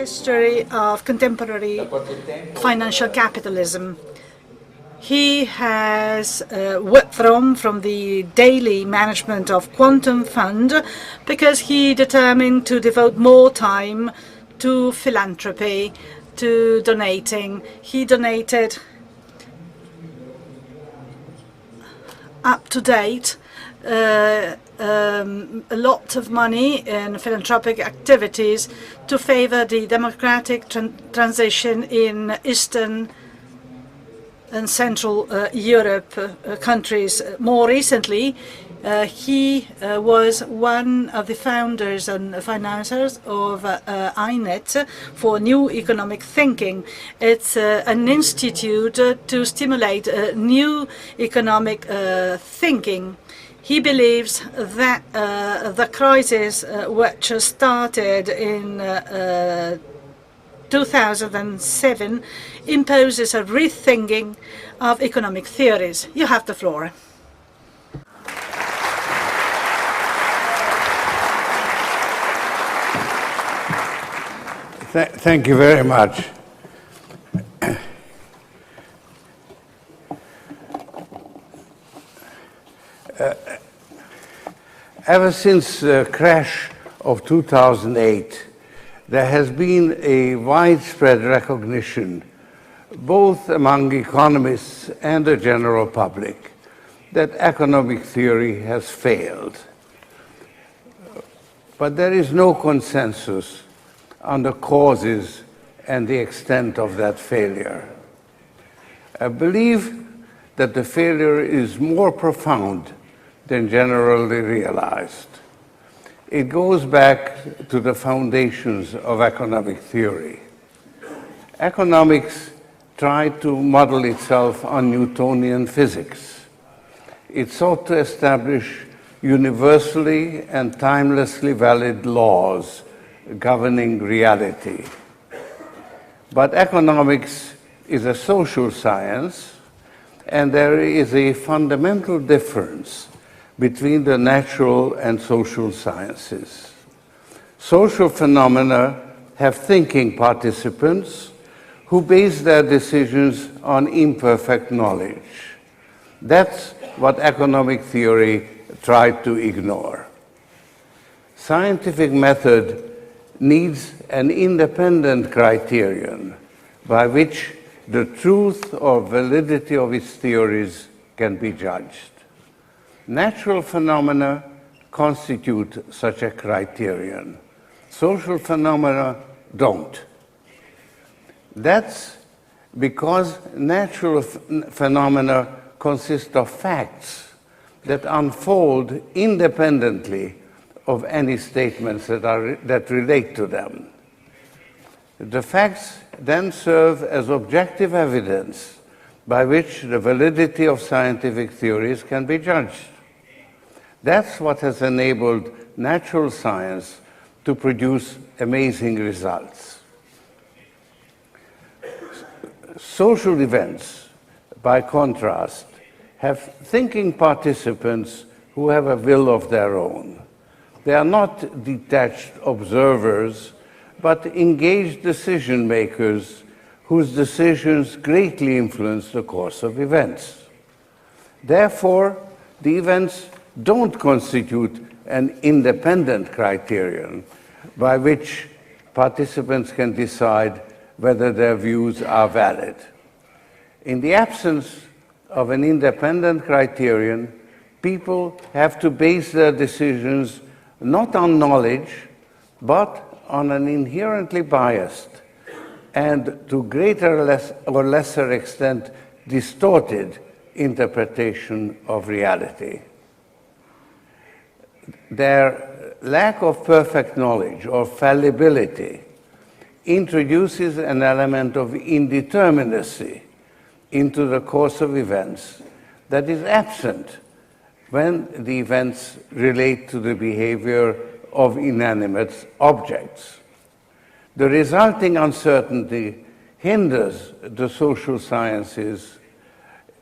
history of contemporary financial capitalism. He has withdrawn from the daily management of Quantum Fund because he determined to devote more time to philanthropy, to donating. He donated up to date a lot of money in philanthropic activities to favor the democratic transition in Eastern and Central Europe countries. More recently, he was one of the founders and financiers of INET for New Economic Thinking. It's an institute to stimulate new economic thinking. He believes that the crisis which started in 2007 imposes a rethinking of economic theories. You have the floor. Thank you very much. Ever since the crash of 2008, there has been a widespread recognition, both among economists and the general public, that economic theory has failed. But there is no consensus on the causes and the extent of that failure. I believe that the failure is more profound than generally realized. It goes back to the foundations of economic theory. Economics tried to model itself on Newtonian physics. It sought to establish universally and timelessly valid laws governing reality. But economics is a social science, and there is a fundamental difference between the natural and social sciences. Social phenomena have thinking participants who base their decisions on imperfect knowledge. That's what economic theory tried to ignore. Scientific method needs an independent criterion by which the truth or validity of its theories can be judged. Natural phenomena constitute such a criterion. Social phenomena don't. That's because natural phenomena consist of facts that unfold independently of any statements that relate to them. The facts then serve as objective evidence by which the validity of scientific theories can be judged. That's what has enabled natural science to produce amazing results. Social events, by contrast, have thinking participants who have a will of their own. They are not detached observers, but engaged decision makers whose decisions greatly influence the course of events. Therefore, the events don't constitute an independent criterion by which participants can decide whether their views are valid. In the absence of an independent criterion, people have to base their decisions not on knowledge, but on an inherently biased and to greater or lesser extent distorted interpretation of reality. Their lack of perfect knowledge or fallibility introduces an element of indeterminacy into the course of events that is absent when the events relate to the behavior of inanimate objects. The resulting uncertainty hinders the social sciences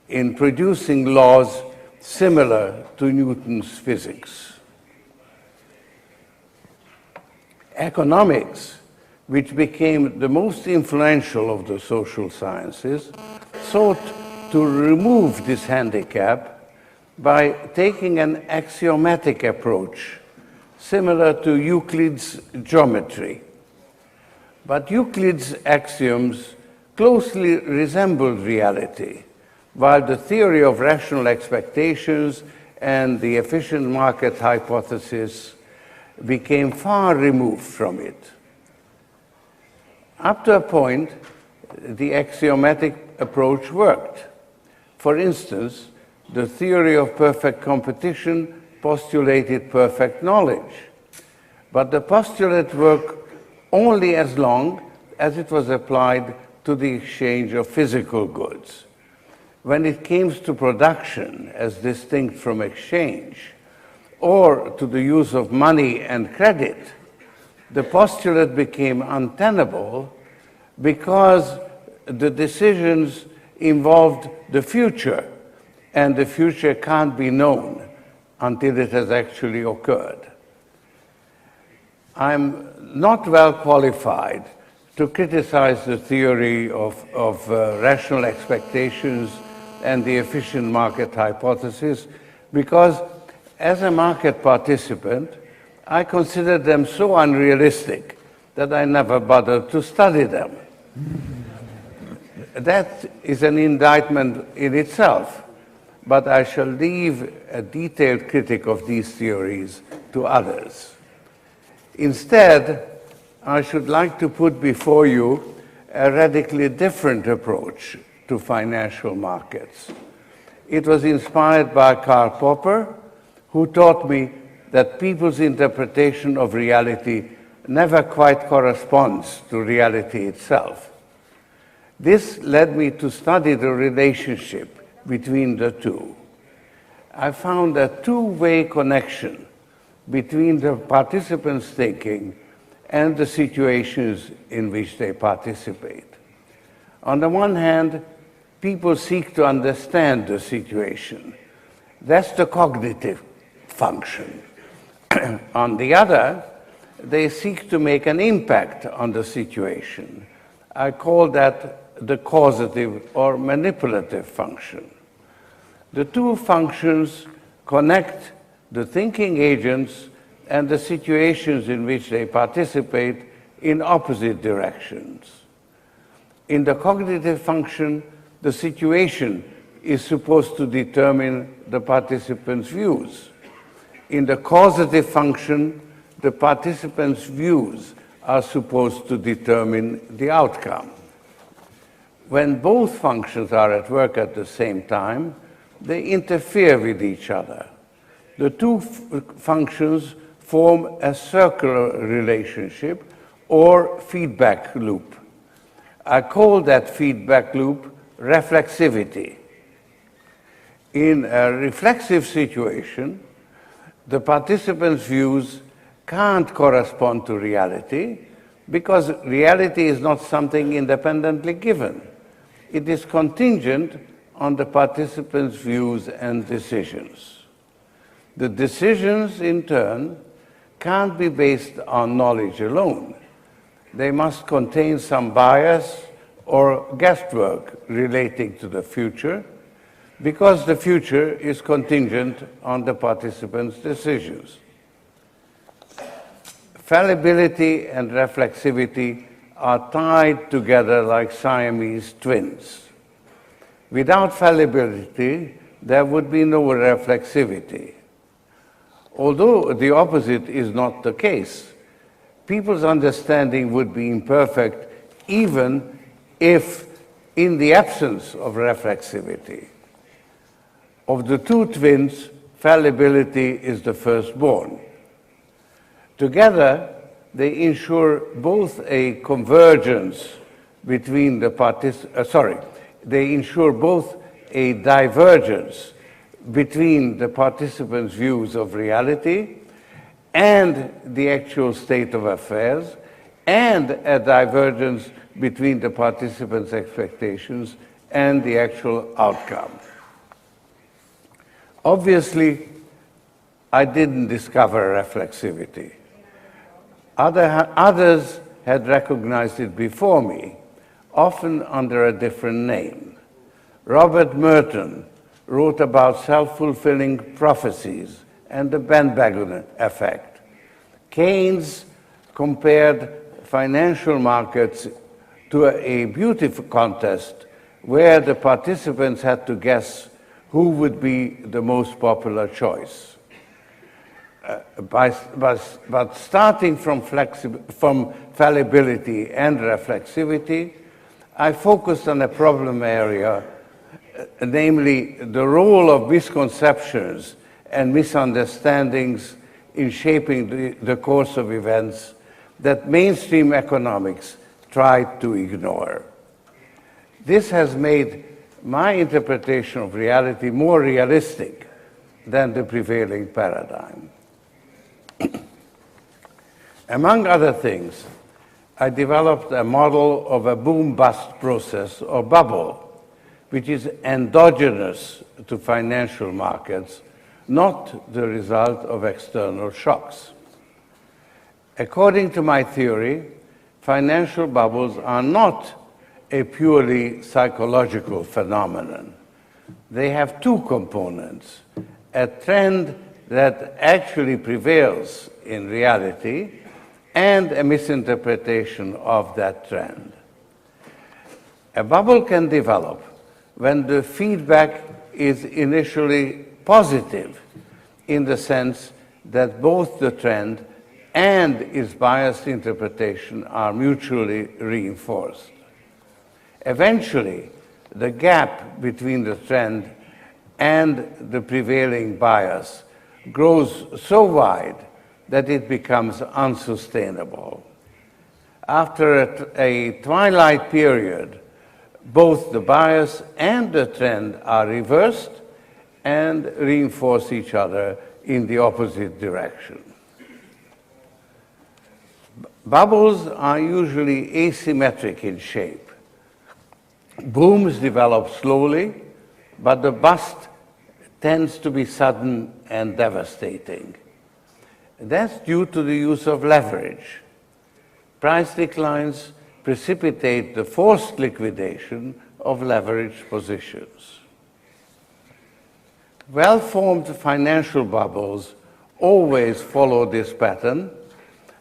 in producing laws similar to Newton's physics. Economics which became the most influential of the social sciences, sought to remove this handicap by taking an axiomatic approach, similar to Euclid's geometry. But Euclid's axioms closely resembled reality, while the theory of rational expectations and the efficient market hypothesis became far removed from it. Up to a point, the axiomatic approach worked. For instance, the theory of perfect competition postulated perfect knowledge, but the postulate worked only as long as it was applied to the exchange of physical goods. When it came to production as distinct from exchange, or to the use of money and credit, the postulate became untenable because the decisions involved the future, and the future can't be known until it has actually occurred. I'm not well qualified to criticize the theory of rational expectations and the efficient market hypothesis because, as a market participant, I consider them so unrealistic that I never bothered to study them. That is an indictment in itself, but I shall leave a detailed critique of these theories to others. Instead, I should like to put before you a radically different approach to financial markets. It was inspired by Karl Popper, who taught me that people's interpretation of reality never quite corresponds to reality itself. This led me to study the relationship between the two. I found a two-way connection between the participants' thinking and the situations in which they participate. On the one hand, people seek to understand the situation. That's the cognitive function. On the other, they seek to make an impact on the situation. I call that the causative or manipulative function. The two functions connect the thinking agents and the situations in which they participate in opposite directions. In the cognitive function, the situation is supposed to determine the participants' views. In the causative function, the participants' views are supposed to determine the outcome. When both functions are at work at the same time, they interfere with each other. The two functions form a circular relationship or feedback loop. I call that feedback loop reflexivity. In a reflexive situation, the participants' views can't correspond to reality because reality is not something independently given. It is contingent on the participants' views and decisions. The decisions, in turn, can't be based on knowledge alone. They must contain some bias or guesswork relating to the future, because the future is contingent on the participants' decisions. Fallibility and reflexivity are tied together like Siamese twins. Without fallibility, there would be no reflexivity. Although the opposite is not the case, people's understanding would be imperfect even if in the absence of reflexivity. Of the two twins, fallibility is the firstborn. Together, they ensure both a convergence between the they ensure both a divergence between the participants' views of reality and the actual state of affairs, and a divergence between the participants' expectations and the actual outcome. Obviously, I didn't discover reflexivity. Others had recognized it before me, often under a different name. Robert Merton wrote about self-fulfilling prophecies and the bandwagon effect. Keynes compared financial markets to a beauty contest where the participants had to guess who would be the most popular choice. But starting from fallibility and reflexivity, I focused on a problem area, namely the role of misconceptions and misunderstandings in shaping the course of events that mainstream economics tried to ignore. This has made my interpretation of reality more realistic than the prevailing paradigm. Among other things, I developed a model of a boom-bust process or bubble, which is endogenous to financial markets, not the result of external shocks. According to my theory, financial bubbles are not a purely psychological phenomenon. They have two components: a trend that actually prevails in reality and a misinterpretation of that trend. A bubble can develop when the feedback is initially positive, in the sense that both the trend and its biased interpretation are mutually reinforced. Eventually, the gap between the trend and the prevailing bias grows so wide that it becomes unsustainable. After a twilight period, both the bias and the trend are reversed and reinforce each other in the opposite direction. Bubbles are usually asymmetric in shape. Booms develop slowly, but the bust tends to be sudden and devastating. That's due to the use of leverage. Price declines precipitate the forced liquidation of leveraged positions. Well-formed financial bubbles always follow this pattern,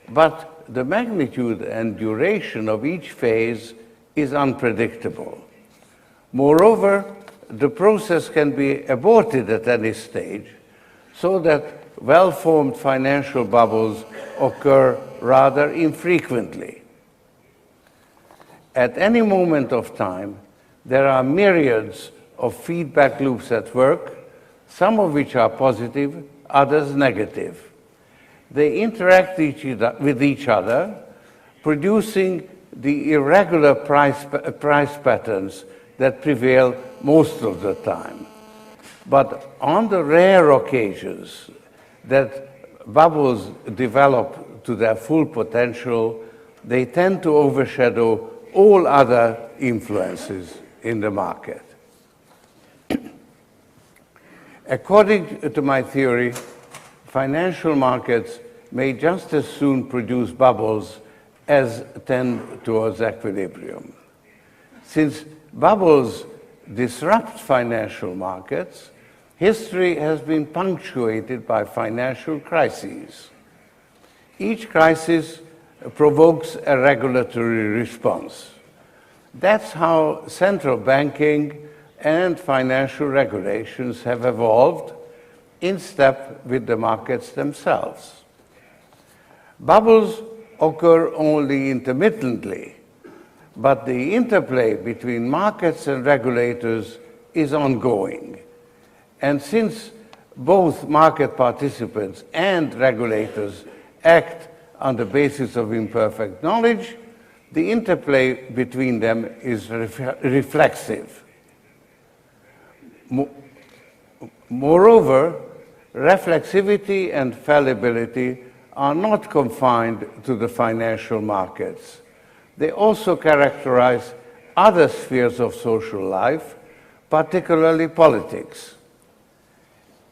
but the magnitude and duration of each phase is unpredictable. Moreover, the process can be aborted at any stage, so that well-formed financial bubbles occur rather infrequently. At any moment of time, there are myriads of feedback loops at work, some of which are positive, others negative. They interact with each other, producing the irregular price patterns that prevail most of the time. But on the rare occasions that bubbles develop to their full potential, they tend to overshadow all other influences in the market. According to my theory, financial markets may just as soon produce bubbles as tend towards equilibrium. Since bubbles disrupt financial markets, history has been punctuated by financial crises. Each crisis provokes a regulatory response. That's how central banking and financial regulations have evolved in step with the markets themselves. Bubbles occur only intermittently, but the interplay between markets and regulators is ongoing. And since both market participants and regulators act on the basis of imperfect knowledge, the interplay between them is reflexive. Moreover, reflexivity and fallibility are not confined to the financial markets. They also characterize other spheres of social life, particularly politics.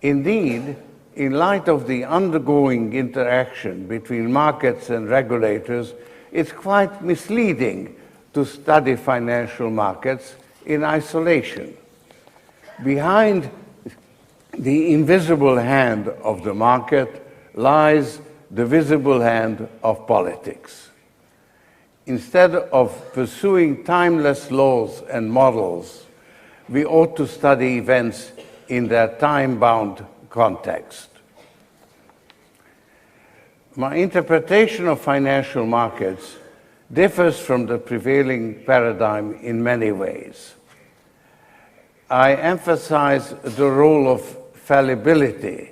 Indeed, in light of the ongoing interaction between markets and regulators, it's quite misleading to study financial markets in isolation. Behind the invisible hand of the market lies the visible hand of politics. Instead of pursuing timeless laws and models, we ought to study events in their time-bound context. My interpretation of financial markets differs from the prevailing paradigm in many ways. I emphasize the role of fallibility,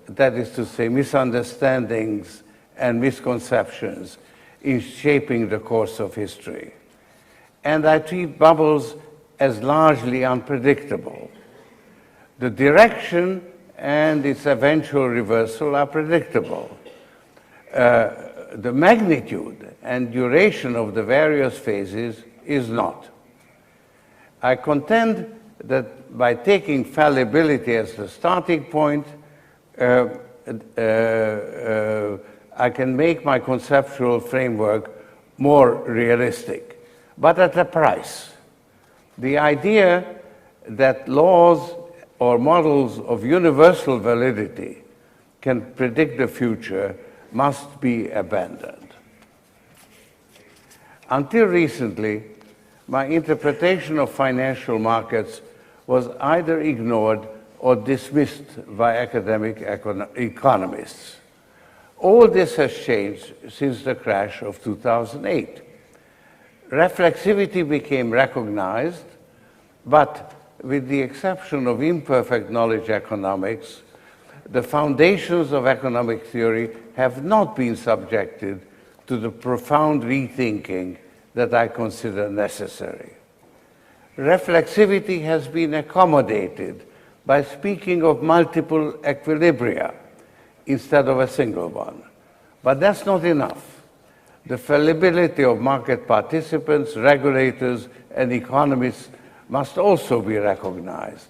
that is to say, misunderstandings and misconceptions in shaping the course of history. And I treat bubbles as largely unpredictable. The direction and its eventual reversal are predictable. The magnitude and duration of the various phases is not. I contend that by taking fallibility as the starting point, I can make my conceptual framework more realistic, but at a price. The idea that laws or models of universal validity can predict the future must be abandoned. Until recently, my interpretation of financial markets was either ignored or dismissed by academic economists. All this has changed since the crash of 2008. Reflexivity became recognized, but with the exception of imperfect knowledge economics, the foundations of economic theory have not been subjected to the profound rethinking that I consider necessary. Reflexivity has been accommodated by speaking of multiple equilibria instead of a single one. But that's not enough. The fallibility of market participants, regulators, and economists must also be recognized.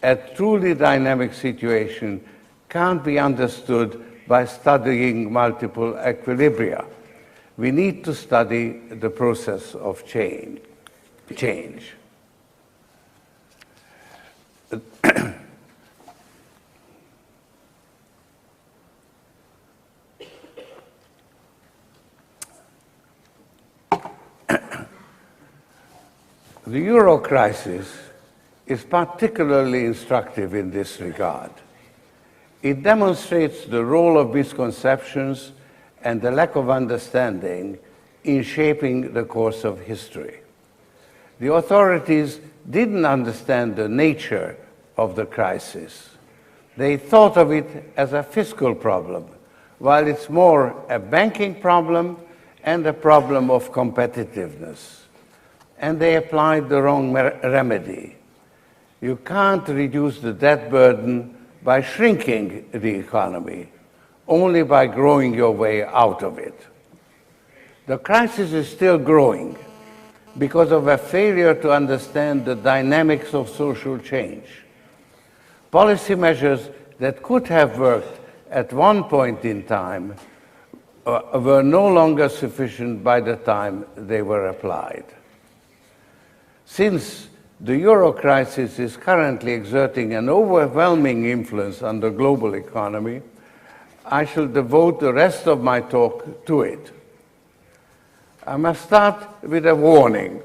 A truly dynamic situation can't be understood by studying multiple equilibria. We need to study the process of change. The euro crisis is particularly instructive in this regard. It demonstrates the role of misconceptions and the lack of understanding in shaping the course of history. The authorities didn't understand the nature of the crisis. They thought of it as a fiscal problem, while it's more a banking problem and a problem of competitiveness. And they applied the wrong remedy. You can't reduce the debt burden by shrinking the economy, only by growing your way out of it. The crisis is still growing because of a failure to understand the dynamics of social change. Policy measures that could have worked at one point in time were no longer sufficient by the time they were applied. Since the euro crisis is currently exerting an overwhelming influence on the global economy, I shall devote the rest of my talk to it. I must start with a warning.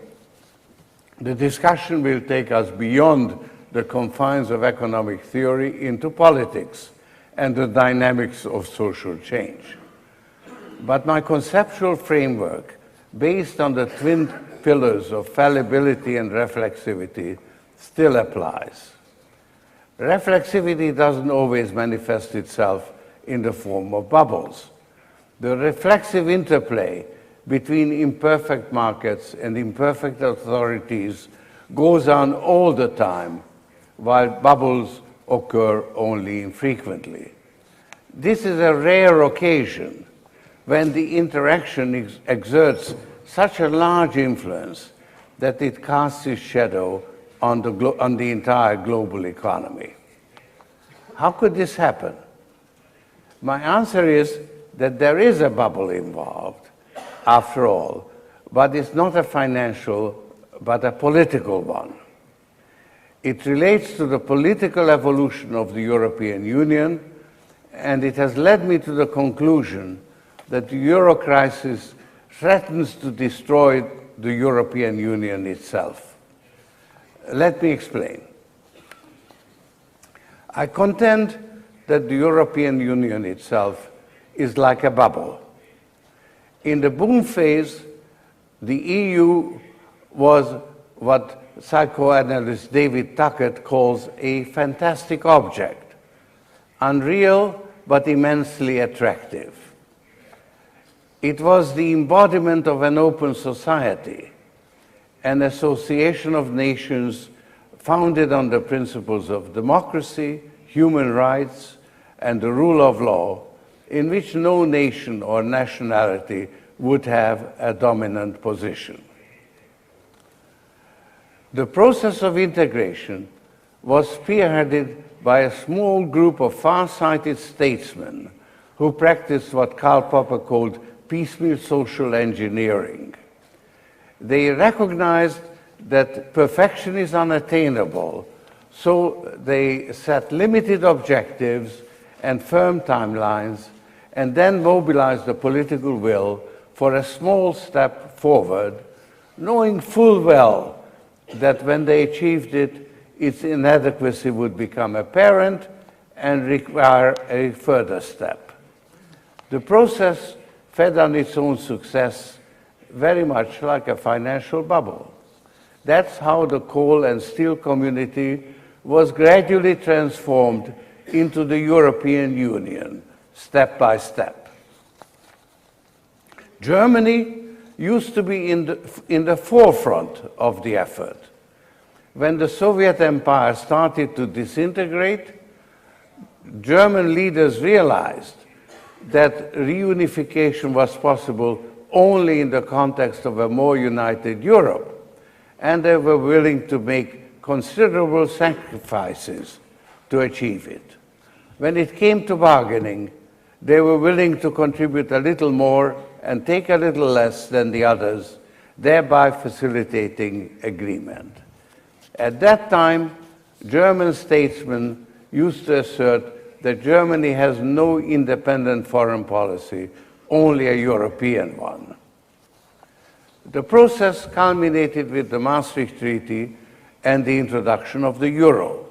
The discussion will take us beyond the confines of economic theory into politics and the dynamics of social change. But my conceptual framework, based on the twin pillars of fallibility and reflexivity, still applies. Reflexivity doesn't always manifest itself in the form of bubbles. The reflexive interplay between imperfect markets and imperfect authorities goes on all the time, while bubbles occur only infrequently. This is a rare occasion when the interaction exerts such a large influence that it casts its shadow on the entire global economy. How could this happen? My answer is that there is a bubble involved, after all, but it's not a financial, but a political one. It relates to the political evolution of the European Union, and it has led me to the conclusion that the euro crisis threatens to destroy the European Union itself. Let me explain. I contend that the European Union itself is like a bubble. In the boom phase, the EU was what psychoanalyst David Tuckett calls a fantastic object, unreal but immensely attractive. It was the embodiment of an open society, an association of nations founded on the principles of democracy, human rights, and the rule of law, in which no nation or nationality would have a dominant position. The process of integration was spearheaded by a small group of far-sighted statesmen who practiced what Karl Popper called piecemeal social engineering. They recognized that perfection is unattainable, so they set limited objectives and firm timelines, and then mobilized the political will for a small step forward, knowing full well that when they achieved it, its inadequacy would become apparent and require a further step. The process fed on its own success, very much like a financial bubble. That's how the coal and steel community was gradually transformed into the European Union, step by step. Germany used to be in the forefront of the effort. When the Soviet Empire started to disintegrate, German leaders realized that reunification was possible only in the context of a more united Europe, and they were willing to make considerable sacrifices to achieve it. When it came to bargaining, they were willing to contribute a little more and take a little less than the others, thereby facilitating agreement. At that time, German statesmen used to assert that Germany has no independent foreign policy, only a European one. The process culminated with the Maastricht Treaty and the introduction of the euro.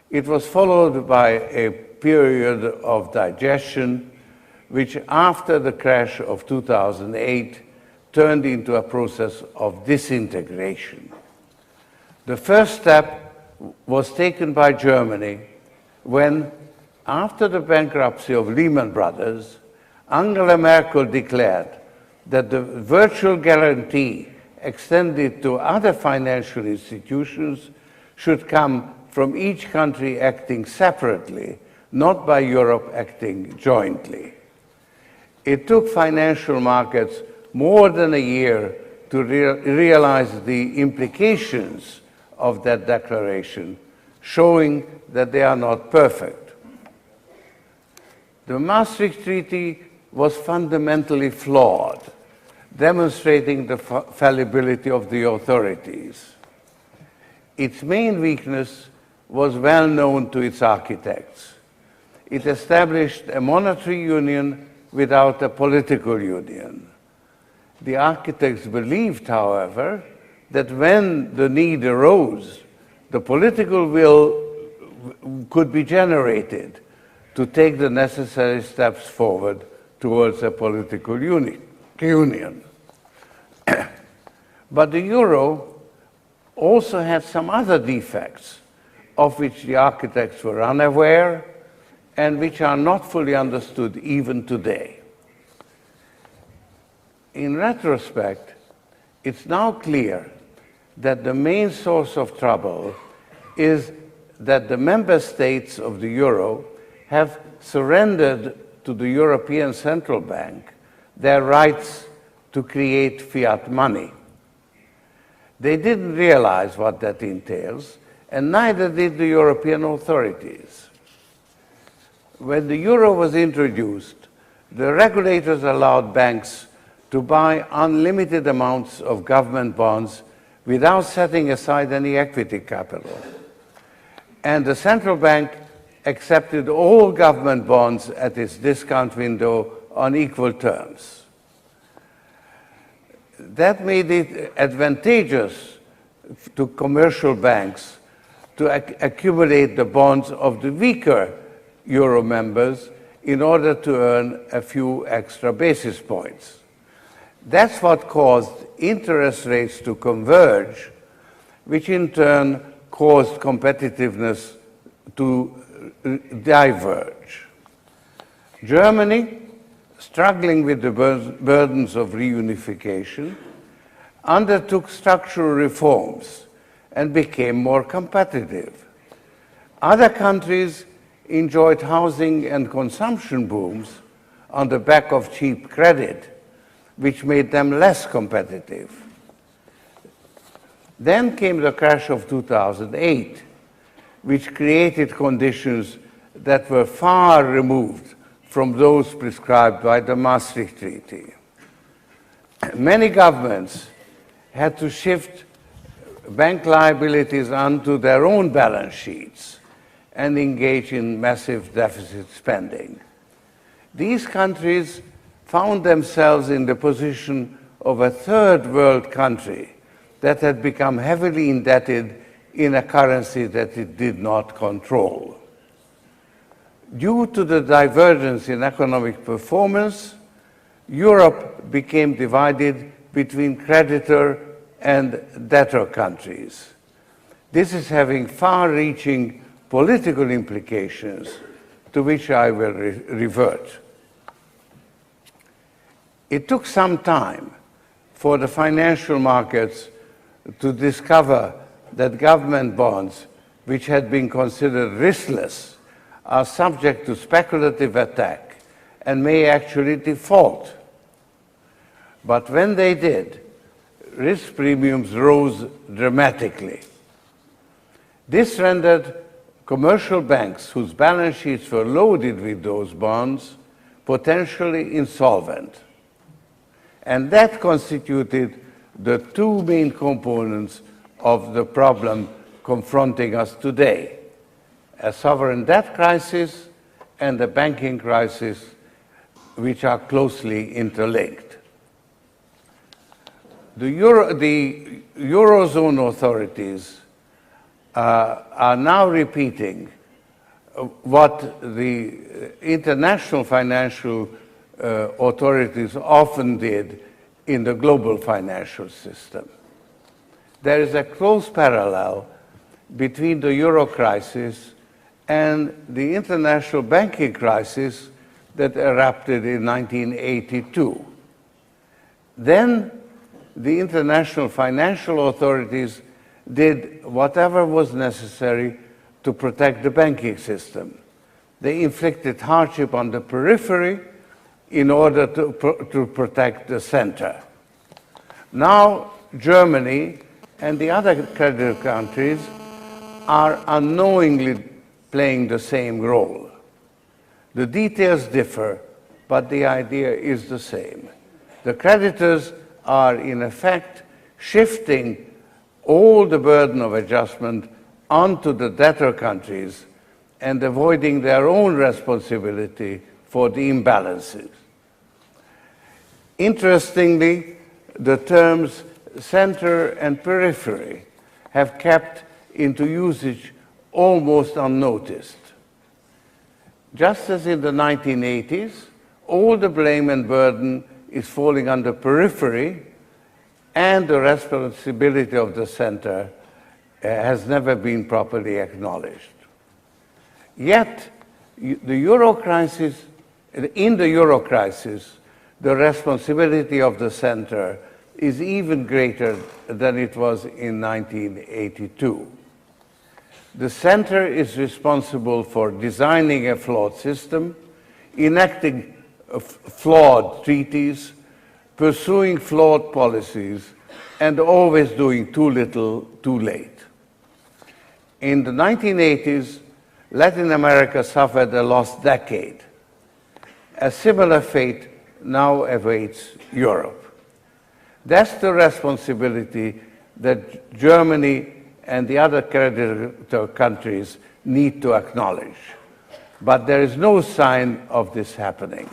It was followed by a period of digestion, which after the crash of 2008 turned into a process of disintegration. The first step was taken by Germany when, after the bankruptcy of Lehman Brothers, Angela Merkel declared that the virtual guarantee extended to other financial institutions should come from each country acting separately, not by Europe acting jointly. It took financial markets more than a year to realize the implications of that declaration, showing that they are not perfect. The Maastricht Treaty was fundamentally flawed, demonstrating the fallibility of the authorities. Its main weakness was well known to its architects. It established a monetary union without a political union. The architects believed, however, that when the need arose, the political will could be generated to take the necessary steps forward towards a political union. But the euro also had some other defects of which the architects were unaware and which are not fully understood even today. In retrospect, it's now clear that the main source of trouble is that the member states of the euro have surrendered to the European Central Bank their rights to create fiat money. They didn't realize what that entails, and neither did the European authorities. When the euro was introduced, the regulators allowed banks to to buy unlimited amounts of government bonds without setting aside any equity capital. And the central bank accepted all government bonds at its discount window on equal terms. That made it advantageous to commercial banks to accumulate the bonds of the weaker euro members in order to earn a few extra basis points. That's what caused interest rates to converge, which in turn caused competitiveness to diverge. Germany, struggling with the burdens of reunification, undertook structural reforms and became more competitive. Other countries enjoyed housing and consumption booms on the back of cheap credit, which made them less competitive. Then came the crash of 2008, which created conditions that were far removed from those prescribed by the Maastricht Treaty. Many governments had to shift bank liabilities onto their own balance sheets and engage in massive deficit spending. These countries found themselves in the position of a third world country that had become heavily indebted in a currency that it did not control. Due to the divergence in economic performance, Europe became divided between creditor and debtor countries. This is having far-reaching political implications to which I will revert. It took some time for the financial markets to discover that government bonds, which had been considered riskless, are subject to speculative attack and may actually default. But when they did, risk premiums rose dramatically. This rendered commercial banks whose balance sheets were loaded with those bonds potentially insolvent. And that constituted the two main components of the problem confronting us today: a sovereign debt crisis and a banking crisis, which are closely interlinked. The Eurozone authorities are now repeating what the international financial authorities often did in the global financial system. There is a close parallel between the euro crisis and the international banking crisis that erupted in 1982. Then the international financial authorities did whatever was necessary to protect the banking system. They inflicted hardship on the periphery in order to protect the center. Now, Germany and the other creditor countries are unknowingly playing the same role. The details differ, but the idea is the same. The creditors are, in effect, shifting all the burden of adjustment onto the debtor countries and avoiding their own responsibility for the imbalances. Interestingly, the terms center and periphery have kept into usage almost unnoticed. Just as in the 1980s, all the blame and burden is falling on the periphery, and the responsibility of the center has never been properly acknowledged. Yet, in the euro crisis, the responsibility of the center is even greater than it was in 1982. The center is responsible for designing a flawed system, enacting flawed treaties, pursuing flawed policies, and always doing too little, too late. In the 1980s, Latin America suffered a lost decade. A similar fate now awaits Europe. That's the responsibility that Germany and the other creditor countries need to acknowledge. But there is no sign of this happening.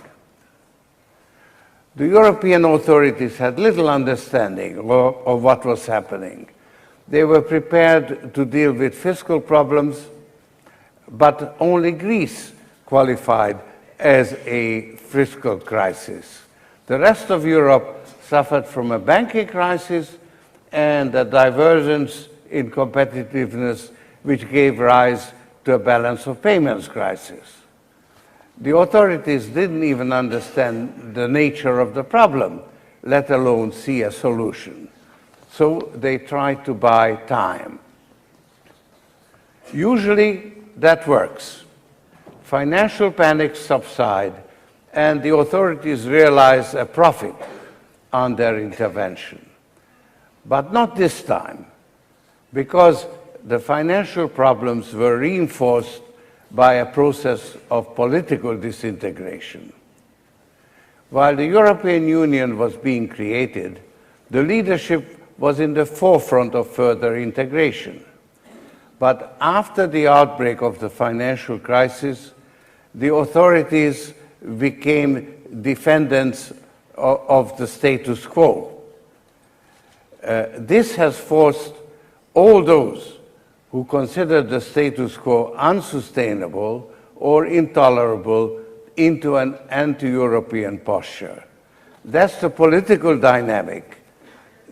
The European authorities had little understanding of what was happening. They were prepared to deal with fiscal problems, but only Greece qualified as a fiscal crisis. The rest of Europe suffered from a banking crisis and a divergence in competitiveness which gave rise to a balance of payments crisis. The authorities didn't even understand the nature of the problem, let alone see a solution. So they tried to buy time. Usually that works. Financial panics subside and the authorities realize a profit on their intervention. But not this time, because the financial problems were reinforced by a process of political disintegration. While the European Union was being created, the leadership was in the forefront of further integration. But after the outbreak of the financial crisis, the authorities became defendants of the status quo. This has forced all those who considered the status quo unsustainable or intolerable into an anti-European posture. That's the political dynamic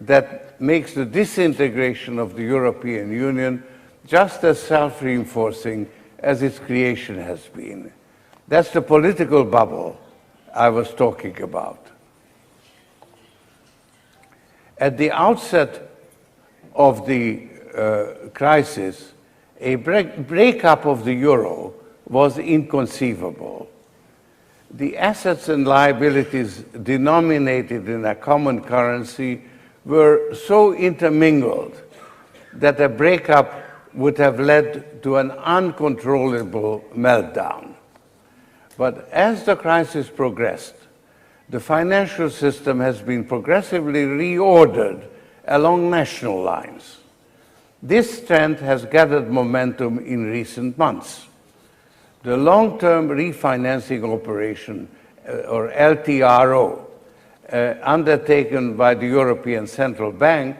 that makes the disintegration of the European Union just as self-reinforcing as its creation has been. That's the political bubble I was talking about. At the outset of the crisis, a breakup of the euro was inconceivable. The assets and liabilities denominated in a common currency were so intermingled that a breakup would have led to an uncontrollable meltdown. But as the crisis progressed, the financial system has been progressively reordered along national lines. This trend has gathered momentum in recent months. The long-term refinancing operation, or LTRO, undertaken by the European Central Bank,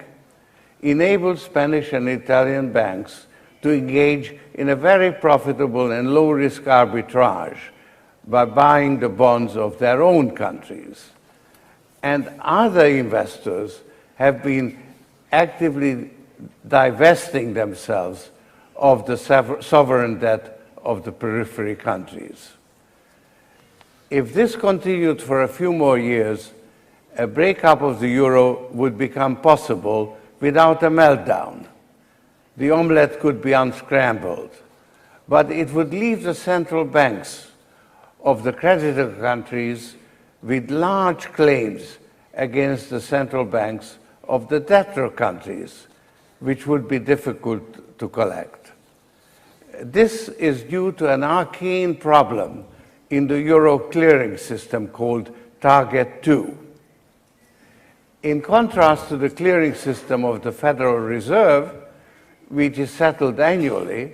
enabled Spanish and Italian banks to engage in a very profitable and low-risk arbitrage by buying the bonds of their own countries. And other investors have been actively divesting themselves of the sovereign debt of the periphery countries. If this continued for a few more years, a breakup of the euro would become possible without a meltdown. The omelette could be unscrambled, but it would leave the central banks of the creditor countries with large claims against the central banks of the debtor countries, which would be difficult to collect. This is due to an arcane problem in the euro clearing system called Target 2. In contrast to the clearing system of the Federal Reserve, which is settled annually,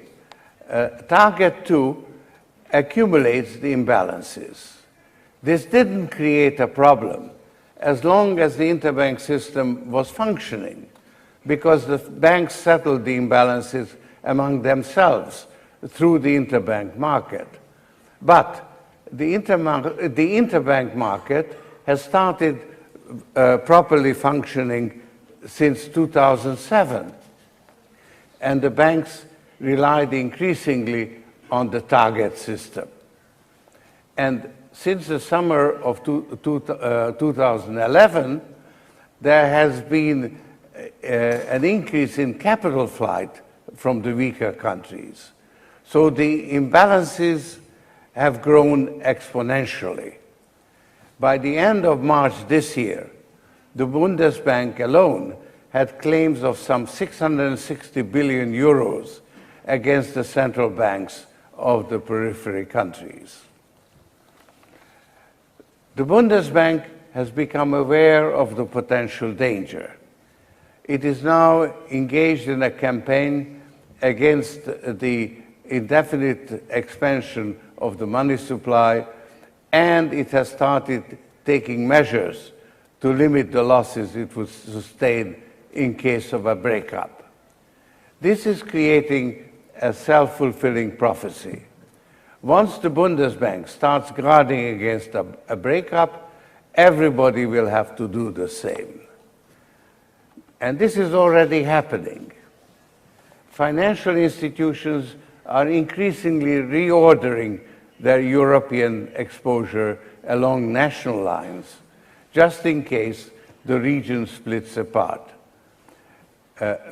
Target 2 accumulates the imbalances. This didn't create a problem as long as the interbank system was functioning, because the banks settled the imbalances among themselves through the interbank market. But the interbank market has started properly functioning since 2007, and the banks relied increasingly on the target system. And since the summer of 2011, there has been an increase in capital flight from the weaker countries. So the imbalances have grown exponentially. By the end of March this year, the Bundesbank alone had claims of some 660 billion euros against the central banks of the periphery countries. The Bundesbank has become aware of the potential danger. It is now engaged in a campaign against the indefinite expansion of the money supply, and it has started taking measures to limit the losses it would sustain in case of a breakup. This is creating a self-fulfilling prophecy. Once the Bundesbank starts guarding against a breakup, everybody will have to do the same. And this is already happening. Financial institutions are increasingly reordering their European exposure along national lines, just in case the region splits apart.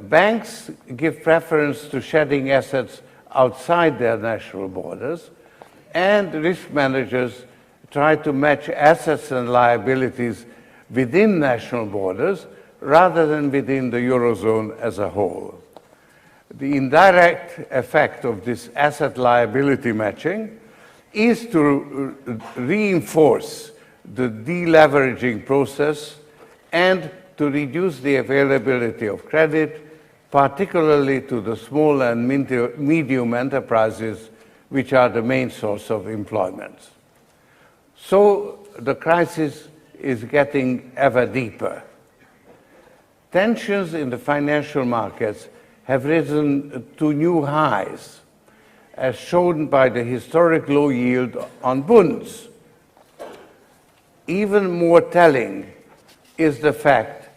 Banks give preference to shedding assets outside their national borders, and risk managers try to match assets and liabilities within national borders rather than within the Eurozone as a whole. The indirect effect of this asset liability matching is to reinforce the deleveraging process and to reduce the availability of credit, particularly to the small and medium enterprises, which are the main source of employment. So the crisis is getting ever deeper. Tensions in the financial markets have risen to new highs, as shown by the historic low yield on bonds. Even more telling is the fact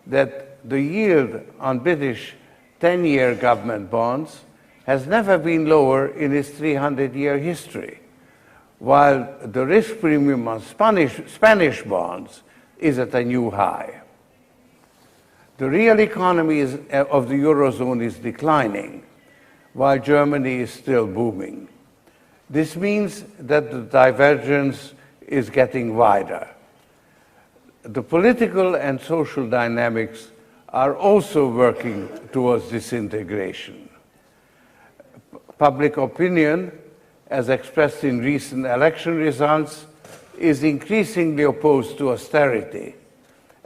that the yield on British 10-year government bonds has never been lower in its 300-year history, while the risk premium on Spanish bonds is at a new high. The real economy of the Eurozone is declining, while Germany is still booming. This means that the divergence is getting wider. The political and social dynamics are also working towards disintegration. Public opinion, as expressed in recent election results, is increasingly opposed to austerity,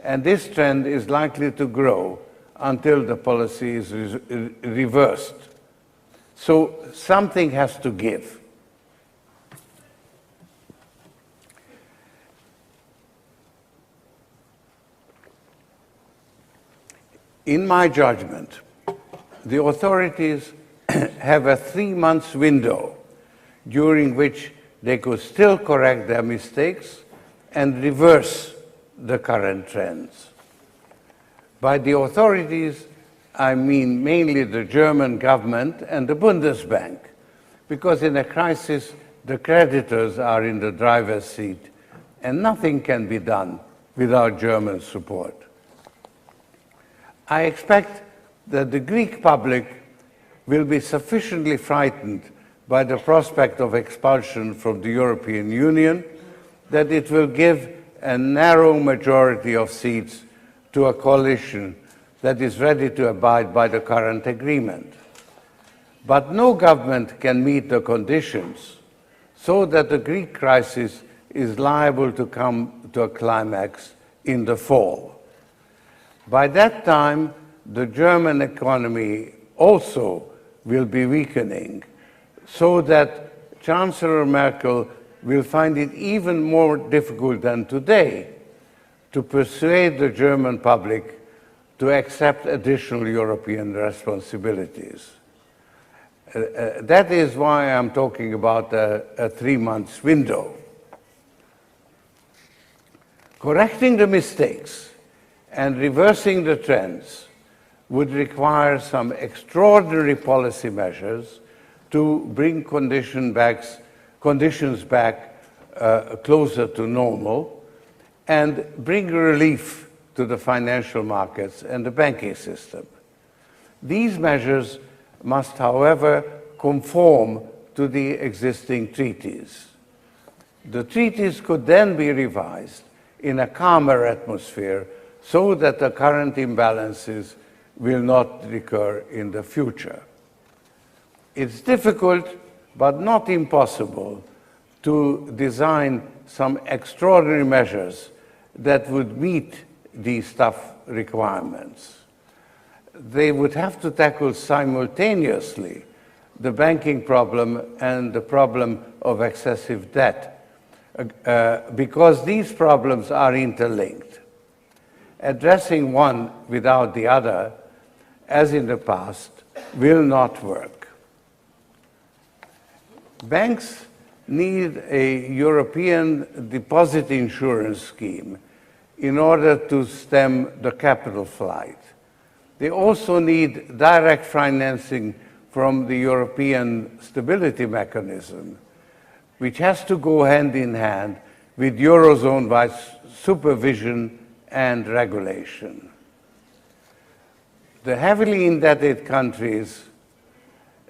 and this trend is likely to grow until the policy is reversed. So something has to give. In my judgment, the authorities have a 3-month window during which they could still correct their mistakes and reverse the current trends. By the authorities, I mean mainly the German government and the Bundesbank, because in a crisis, the creditors are in the driver's seat, and nothing can be done without German support. I expect that the Greek public will be sufficiently frightened by the prospect of expulsion from the European Union that it will give a narrow majority of seats to a coalition that is ready to abide by the current agreement. But no government can meet the conditions so that the Greek crisis is liable to come to a climax in the fall. By that time, the German economy also will be weakening, so that Chancellor Merkel will find it even more difficult than today to persuade the German public to accept additional European responsibilities. That is why I'm talking about a 3-month window. Correcting the mistakes and reversing the trends would require some extraordinary policy measures to bring conditions back closer to normal and bring relief to the financial markets and the banking system. These measures must, however, conform to the existing treaties. The treaties could then be revised in a calmer atmosphere so that the current imbalances will not recur in the future. It's difficult, but not impossible, to design some extraordinary measures that would meet these tough requirements. They would have to tackle simultaneously the banking problem and the problem of excessive debt, because these problems are interlinked. Addressing one without the other, as in the past, will not work. Banks need a European deposit insurance scheme in order to stem the capital flight. They also need direct financing from the European Stability Mechanism, which has to go hand in hand with Eurozone-wide supervision and regulation. The heavily indebted countries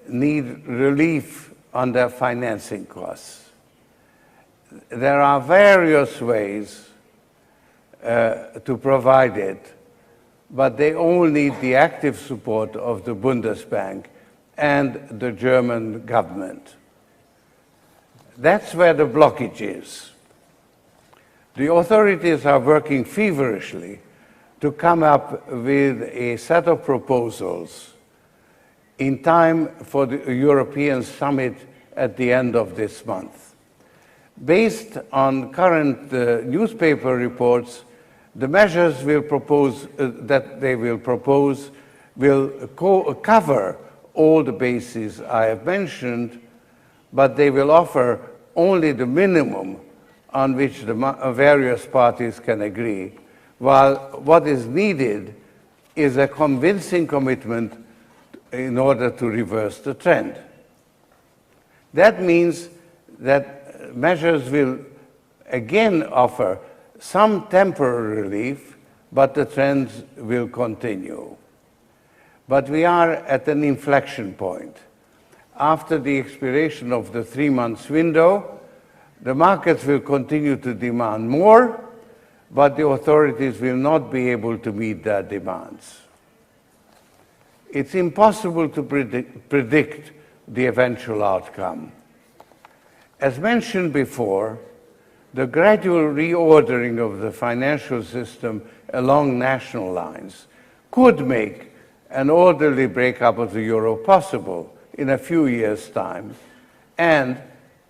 need relief on their financing costs. There are various ways to provide it, but they all need the active support of the Bundesbank and the German government. That's where the blockage is. The authorities are working feverishly to come up with a set of proposals in time for the European summit at the end of this month. Based on current newspaper reports, the measures that they will propose will cover all the bases I have mentioned, but they will offer only the minimum on which the various parties can agree, while what is needed is a convincing commitment in order to reverse the trend. That means that measures will again offer some temporary relief, but the trends will continue. But we are at an inflection point. After the expiration of the 3-month window, the markets will continue to demand more, but the authorities will not be able to meet their demands. It's impossible to predict the eventual outcome. As mentioned before, the gradual reordering of the financial system along national lines could make an orderly breakup of the euro possible in a few years' time, and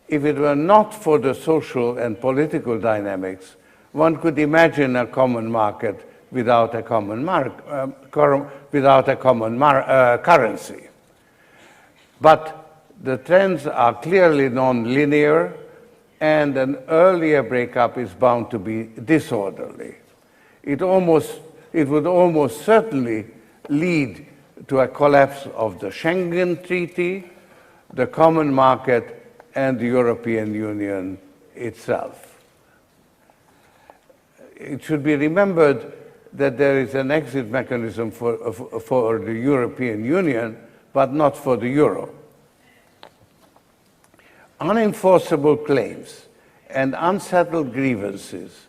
if it were not for the social and political dynamics, one could imagine a common market without a common currency. But the trends are clearly non-linear, and an earlier breakup is bound to be disorderly. It would almost certainly lead to a collapse of the Schengen Treaty, the common market, and the European Union itself. It should be remembered that there is an exit mechanism for the European Union, but not for the euro. Unenforceable claims and unsettled grievances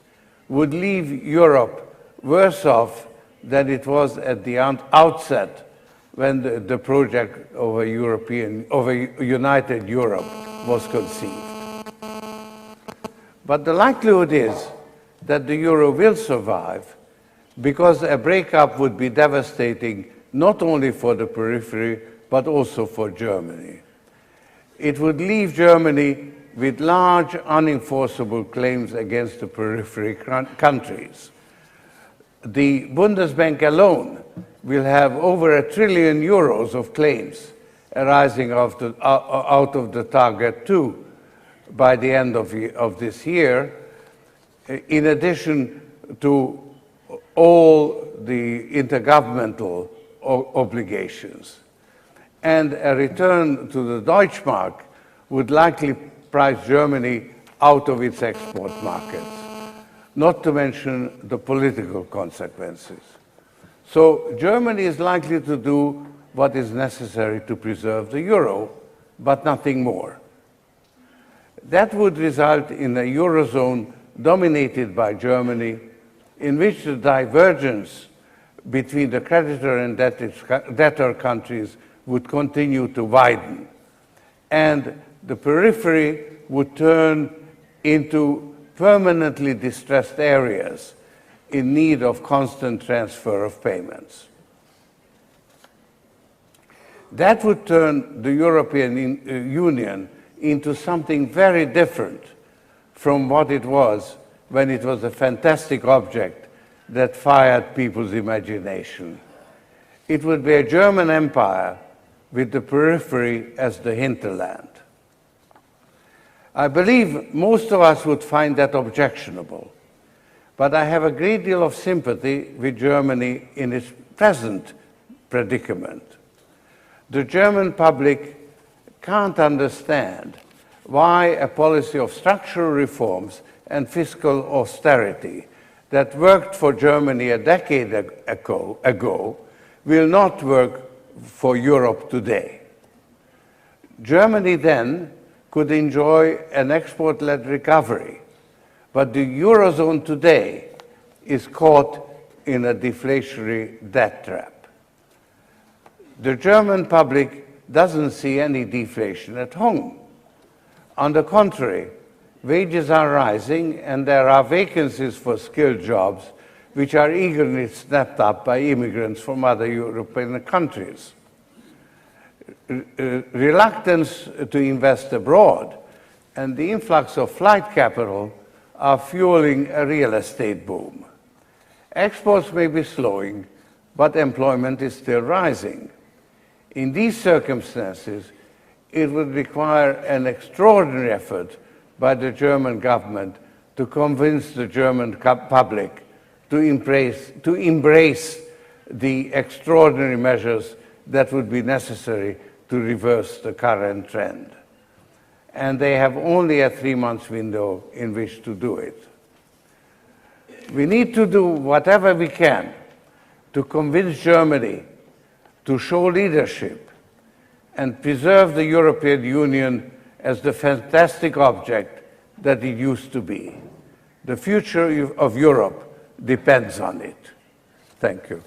would leave Europe worse off than it was at the outset when the project of a united Europe was conceived. But the likelihood is that the euro will survive, because a breakup would be devastating not only for the periphery, but also for Germany. It would leave Germany with large unenforceable claims against the periphery countries. The Bundesbank alone will have over €1 trillion of claims arising out of the target 2 by the end of this year, in addition to all the intergovernmental obligations. And a return to the Deutschmark would likely price Germany out of its export markets, not to mention the political consequences. So Germany is likely to do what is necessary to preserve the euro, but nothing more. That would result in a Eurozone dominated by Germany, in which the divergence between the creditor and debtor countries would continue to widen, and the periphery would turn into permanently distressed areas in need of constant transfer of payments. That would turn the European Union into something very different from what it was when it was a fantastic object that fired people's imagination. It would be a German empire with the periphery as the hinterland. I believe most of us would find that objectionable, but I have a great deal of sympathy with Germany in its present predicament. The German public can't understand why a policy of structural reforms and fiscal austerity that worked for Germany a decade ago will not work for Europe today. Germany then could enjoy an export-led recovery, but the Eurozone today is caught in a deflationary debt trap. The German public doesn't see any deflation at home. On the contrary, wages are rising and there are vacancies for skilled jobs which are eagerly snapped up by immigrants from other European countries. Reluctance to invest abroad and the influx of flight capital are fueling a real estate boom. Exports may be slowing, but employment is still rising. In these circumstances, it would require an extraordinary effort by the German government to convince the German public to embrace the extraordinary measures that would be necessary to reverse the current trend. And they have only a 3-month window in which to do it. We need to do whatever we can to convince Germany to show leadership and preserve the European Union as the fantastic object that it used to be. The future of Europe depends on it. Thank you.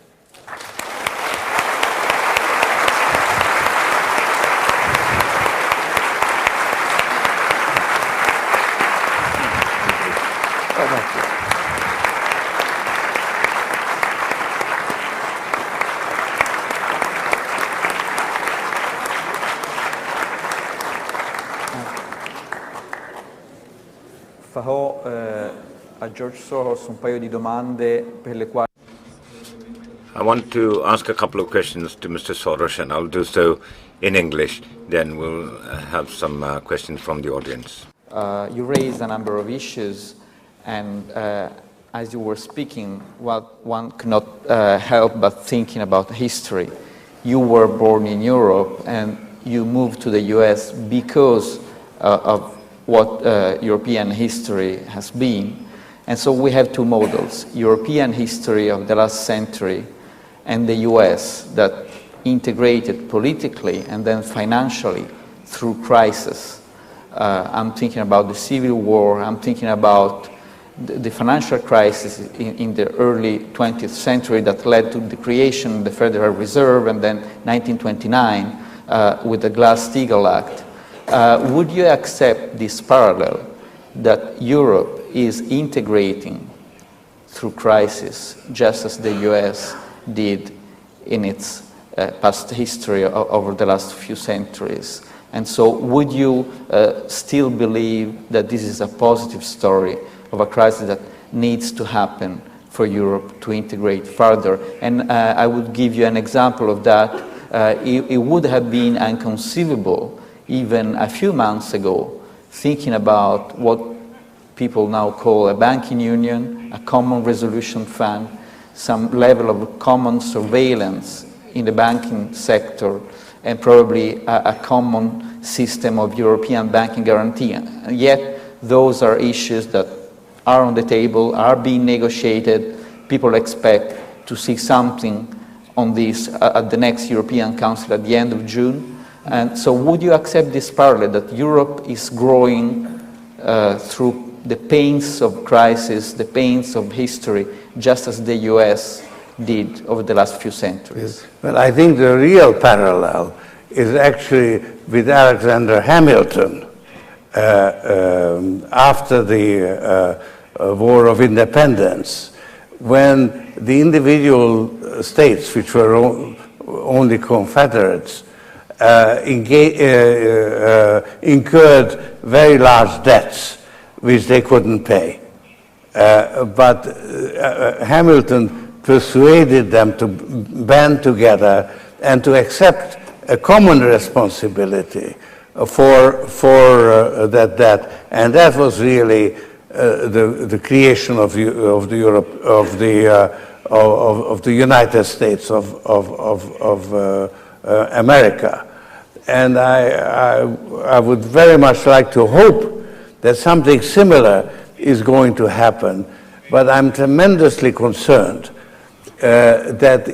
Farò a George Soros un paio di domande per le quali... I want to ask a couple of questions to Mr. Soros, and I'll do so in English. Then we'll have some questions from the audience. You raised a number of issues, and as you were speaking, one cannot help but thinking about history. You were born in Europe, and you moved to the US because of what European history has been. And so we have two models, European history of the last century and the US that integrated politically and then financially through crisis. I'm thinking about the Civil War, I'm thinking about the financial crisis in the early 20th century that led to the creation of the Federal Reserve, and then 1929 with the Glass-Steagall Act. Would you accept this parallel that Europe is integrating through crisis, just as the US did in its past history over the last few centuries? And so would you still believe that this is a positive story of a crisis that needs to happen for Europe to integrate further? And I would give you an example of that. It would have been inconceivable even a few months ago, thinking about what people now call a banking union, a common resolution fund, some level of common surveillance in the banking sector, and probably a common system of European banking guarantee. And yet, those are issues that are on the table, are being negotiated. People expect to see something on this at the next European Council at the end of June. And so would you accept this parallel that Europe is growing through the pains of crisis, the pains of history, just as the US did over the last few centuries? Well, I think the real parallel is actually with Alexander Hamilton after the War of Independence, when the individual states, which were only confederates, incurred very large debts which they couldn't pay. But Hamilton persuaded them to band together and to accept a common responsibility for that debt, and that was really the creation of the United States of America. And I would very much like to hope that something similar is going to happen, but I'm tremendously concerned that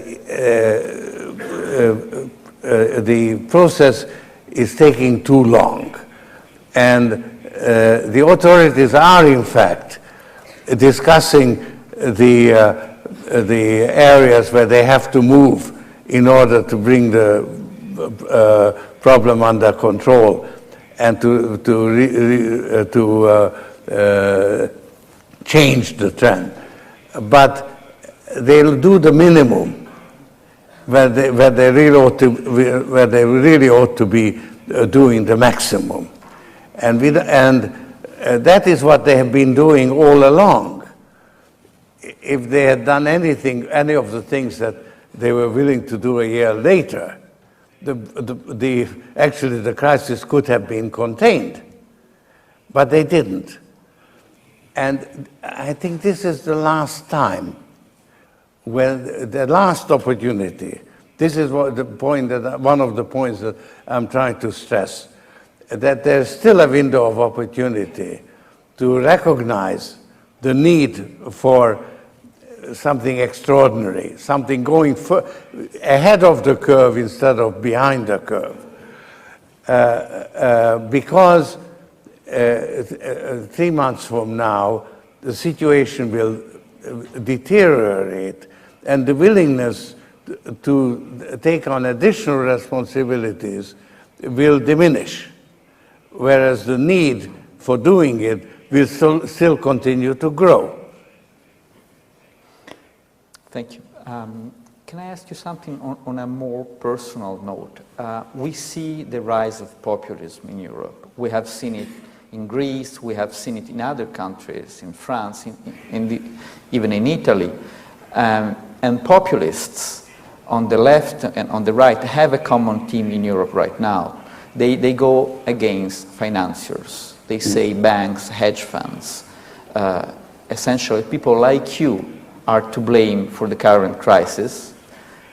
the process is taking too long. And the authorities are, in fact, discussing the areas where they have to move in order to bring the problem under control and to change the trend. But they'll do the minimum where they really ought to be doing the maximum. And that is what they have been doing all along. If they had done any of the things that they were willing to do a year later, actually the crisis could have been contained. But they didn't. And I think this is the last time, when the last opportunity. This is one of the points that I'm trying to stress, that there's still a window of opportunity to recognize the need for something extraordinary, something going ahead of the curve instead of behind the curve. Because 3 months from now, the situation will deteriorate, and the willingness to take on additional responsibilities will diminish, whereas the need for doing it will still continue to grow. Thank you. Can I ask you something on a more personal note? We see the rise of populism in Europe. We have seen it in Greece, we have seen it in other countries, in France, even in Italy. And populists on the left and on the right have a common theme in Europe right now. They go against financiers. They say banks, hedge funds. Essentially, people like you are to blame for the current crisis.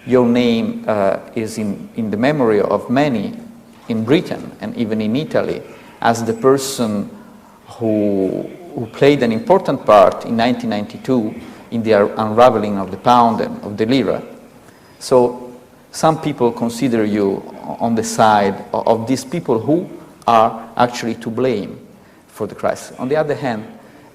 Your name is in the memory of many in Britain and even in Italy as the person who played an important part in 1992 in the unraveling of the pound and of the lira. So some people consider you on the side of these people who are actually to blame for the crisis. On the other hand,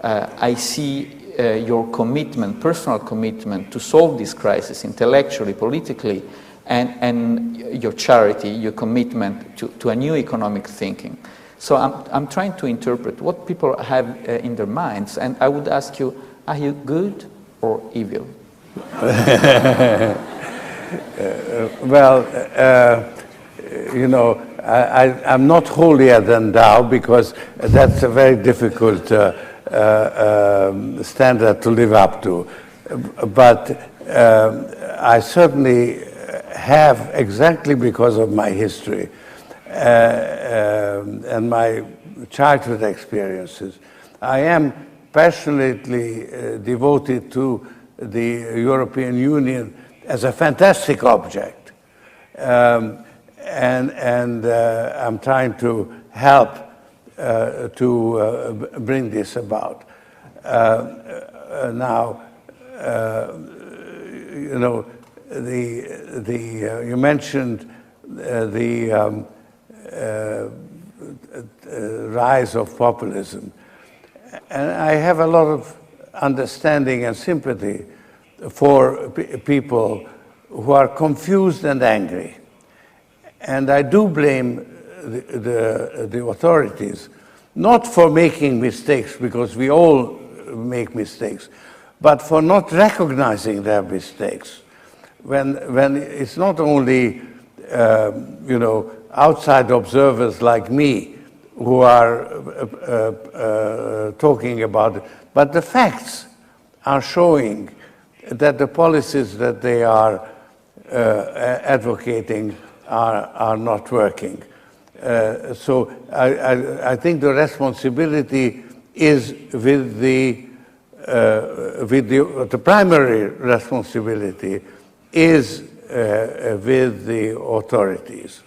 I see your commitment, personal commitment to solve this crisis intellectually, politically, and your charity, your commitment to a new economic thinking. So I'm trying to interpret what people have in their minds, and I would ask you, are you good or evil? Well, you know, I'm not holier than thou, because that's a very difficult standard to live up to. But I certainly have, exactly because of my history and my childhood experiences, I am passionately devoted to the European Union as a fantastic object. And I'm trying to help to bring this about. Now, you know, you mentioned the rise of populism, and I have a lot of understanding and sympathy for people who are confused and angry. And I do blame the authorities, not for making mistakes, because we all make mistakes, but for not recognizing their mistakes. When it's not only, outside observers like me who are talking about it, but the facts are showing that the policies that they are advocating are not working. So I think the responsibility is with the primary responsibility is with the authorities.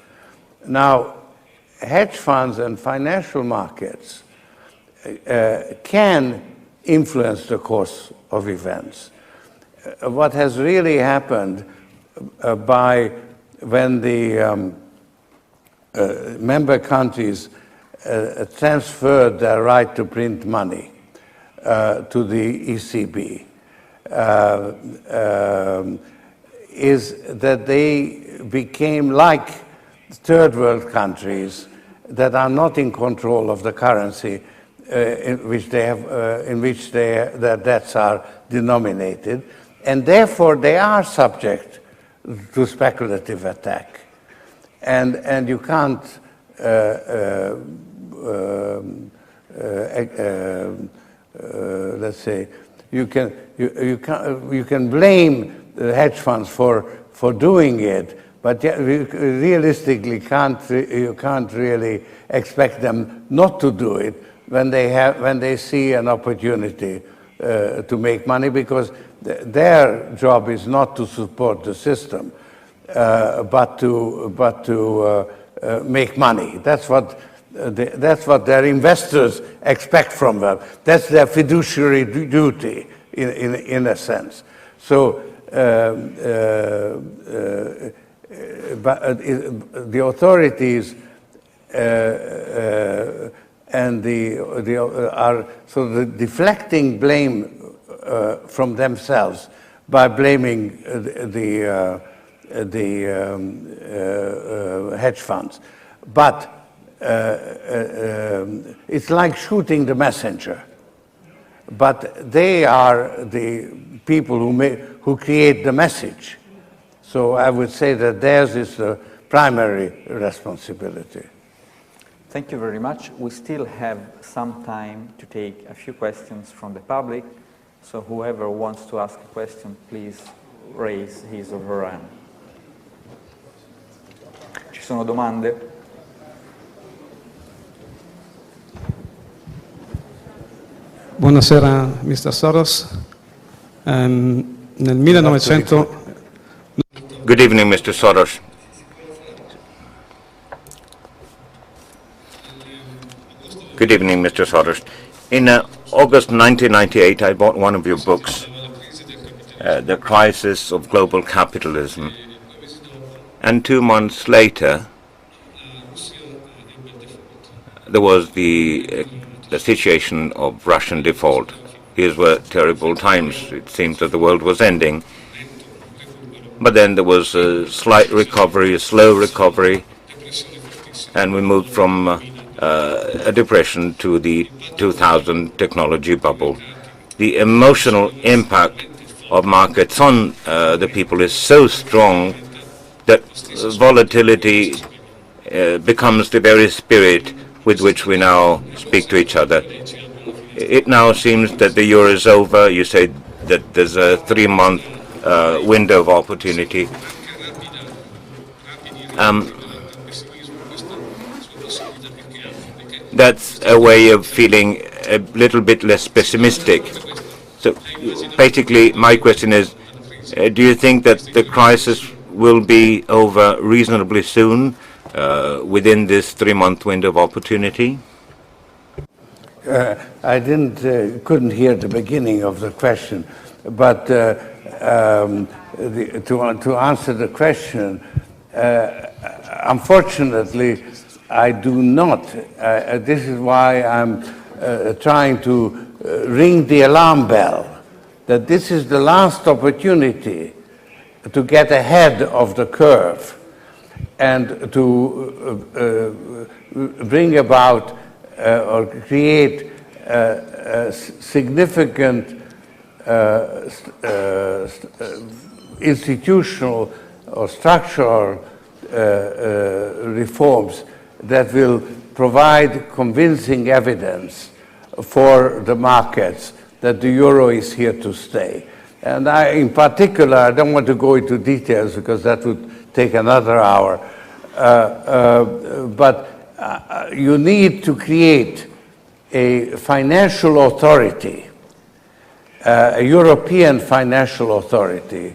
Now, hedge funds and financial markets can influence the course of events. What has really happened when the member countries transferred their right to print money to the ECB is that they became like third world countries that are not in control of the currency in which their debts are denominated, and therefore they are subject to speculative attack. And you can't let's say you can blame the hedge funds for doing it, but realistically you can't really expect them not to do it when they see an opportunity to make money, because their job is not to support the system, but to make money. That's what their investors expect from them. That's their fiduciary duty, in a sense. So, the authorities and are sort of deflecting blame from themselves by blaming the hedge funds. But it's like shooting the messenger. But they are the people who create the message. So I would say that theirs is the primary responsibility. Thank you very much. We still have some time to take a few questions from the public. So whoever wants to ask a question, please raise his or her hand. Ci sono domande? Buonasera, Mr. Soros. Nel 1900... Good evening, Mr. Soros. Good evening, Mr. Soros. In August 1998, I bought one of your books, The Crisis of Global Capitalism. And 2 months later, there was the situation of Russian default. These were terrible times. It seemed that the world was ending. But then there was a slight recovery, a slow recovery, and we moved from a depression to the 2000 technology bubble. The emotional impact of markets on the people is so strong that volatility becomes the very spirit with which we now speak to each other. It now seems that the euro is over. You say that there's a 3-month window of opportunity. That's a way of feeling a little bit less pessimistic. So basically, my question is, do you think that the crisis will be over reasonably soon within this 3-month window of opportunity? I couldn't hear the beginning of the question, but to answer the question, unfortunately, I do not. This is why I'm trying to ring the alarm bell, that this is the last opportunity to get ahead of the curve and to bring about or create significant institutional or structural reforms that will provide convincing evidence for the markets that the euro is here to stay. And in particular, I don't want to go into details because that would take another hour, but you need to create a financial authority, a European financial authority,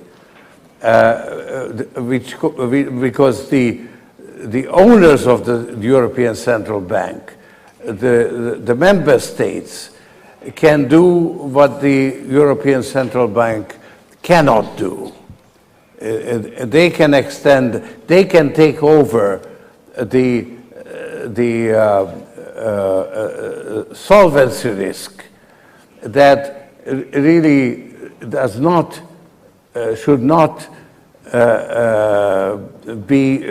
because the owners of the European Central Bank, the member states, can do what the European Central Bank cannot do. They can extend, they can take over the solvency risk that really does not, should not be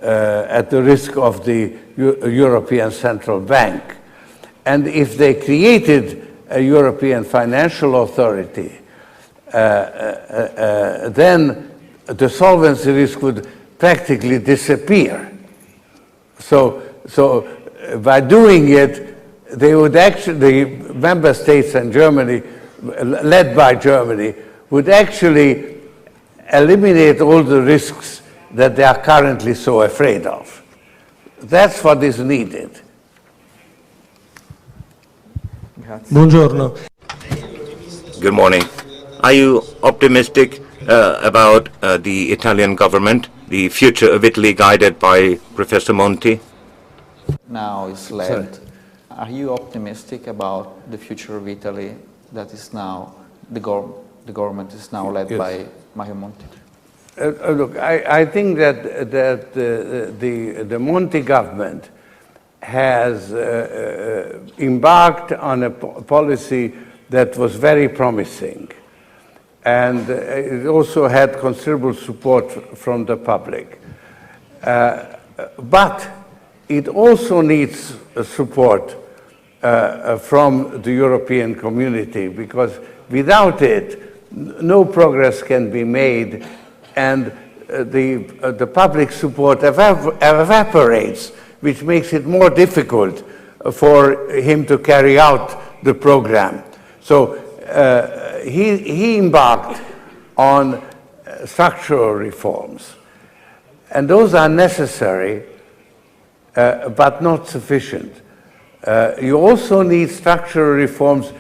at the risk of the European Central Bank. And if they created a European financial authority, then the solvency risk would practically disappear. So by doing it, they would actually, the member states and Germany, led by Germany, would actually eliminate all the risks that they are currently so afraid of. That's what is needed. Buongiorno. Good morning. Are you optimistic about the Italian government, the future of Italy guided by Professor Monti? Now is led. Are you optimistic about the future of Italy that is now, the government is now led by Mario Monti? Look, I think that the Monti government has embarked on a policy that was very promising, and it also had considerable support from the public. But it also needs support from the European community, because without it, no progress can be made, and the public support evaporates, which makes it more difficult for him to carry out the program. So he embarked on structural reforms, and those are necessary, but not sufficient. You also need structural reforms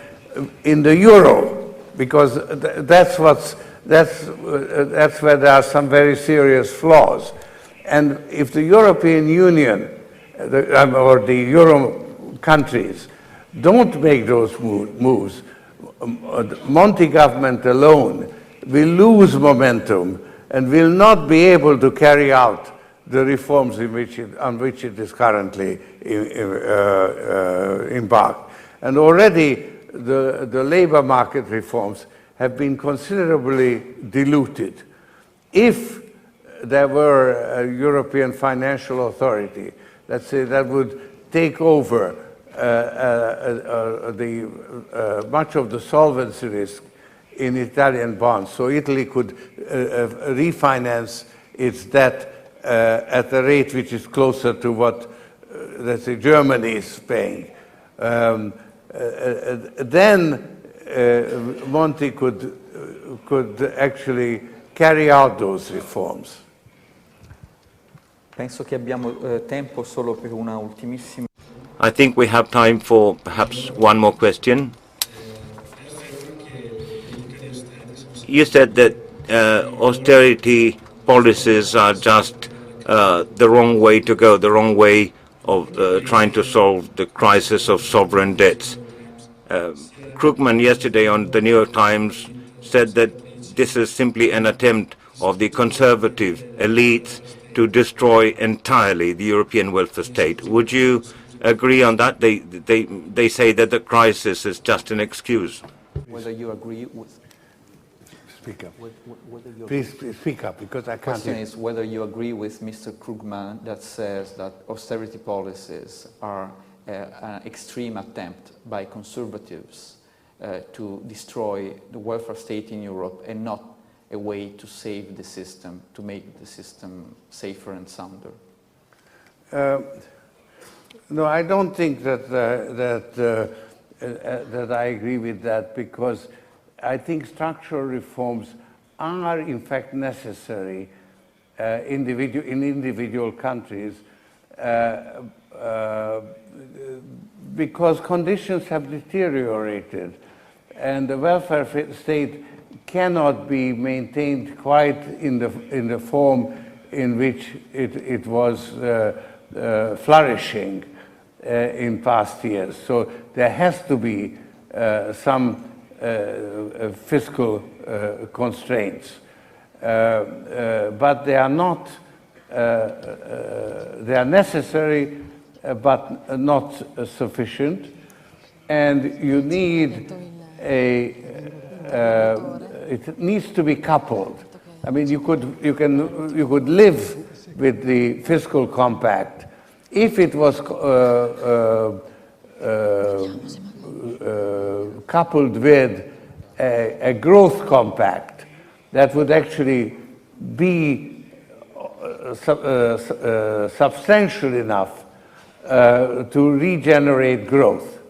in the euro, because that's where there are some very serious flaws. And if the European Union or the euro countries don't make those moves, Monti government alone will lose momentum and will not be able to carry out the reforms on which it is currently embarked. And already the labor market reforms have been considerably diluted. If there were a European financial authority, let's say, that would take over much of the solvency risk in Italian bonds, so Italy could refinance its debt at a rate which is closer to what, let's say, Germany is paying. Then Monti could actually carry out those reforms. Penso che abbiamo tempo solo per una ultimissima. I think we have time for perhaps one more question. You said that austerity policies are just the wrong way to go, the wrong way of trying to solve the crisis of sovereign debts. Krugman yesterday on the New York Times said that this is simply an attempt of the conservative elites to destroy entirely the European welfare state. Would you agree on that? They say that the crisis is just an excuse. Whether you agree with... Speak up. Please speak up, because I can't... The question is whether you agree with Mr. Krugman that says that austerity policies are an extreme attempt by conservatives to destroy the welfare state in Europe and not a way to save the system, to make the system safer and sounder? No, I don't think that I agree with that, because I think structural reforms are in fact necessary in individual countries because conditions have deteriorated and the welfare state cannot be maintained quite in the form in which it was flourishing in past years. So there has to be some fiscal constraints, but they are not. They are necessary, but not sufficient, and you need it needs to be coupled. I mean, you could live with the fiscal compact if it was coupled with a growth compact that would actually be substantial enough to regenerate growth,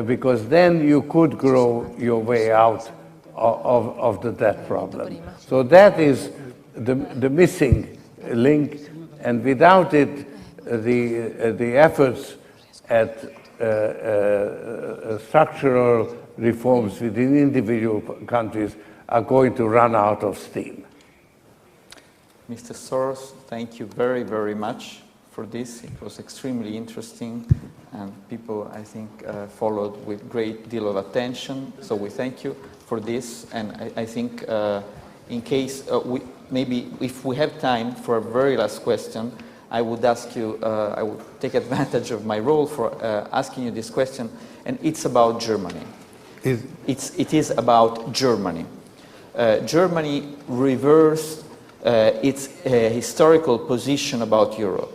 because then you could grow your way out of the debt problem. So that is the missing link, and without it, the efforts at structural reforms within individual countries are going to run out of steam. Mr. Soros, thank you very, very much for this. It was extremely interesting, and people, I think, followed with great deal of attention. So we thank you for this, and I think in case, maybe if we have time for a very last question, I would ask you, I would take advantage of my role for asking you this question, and it's about Germany. It is about Germany. Germany reversed its historical position about Europe.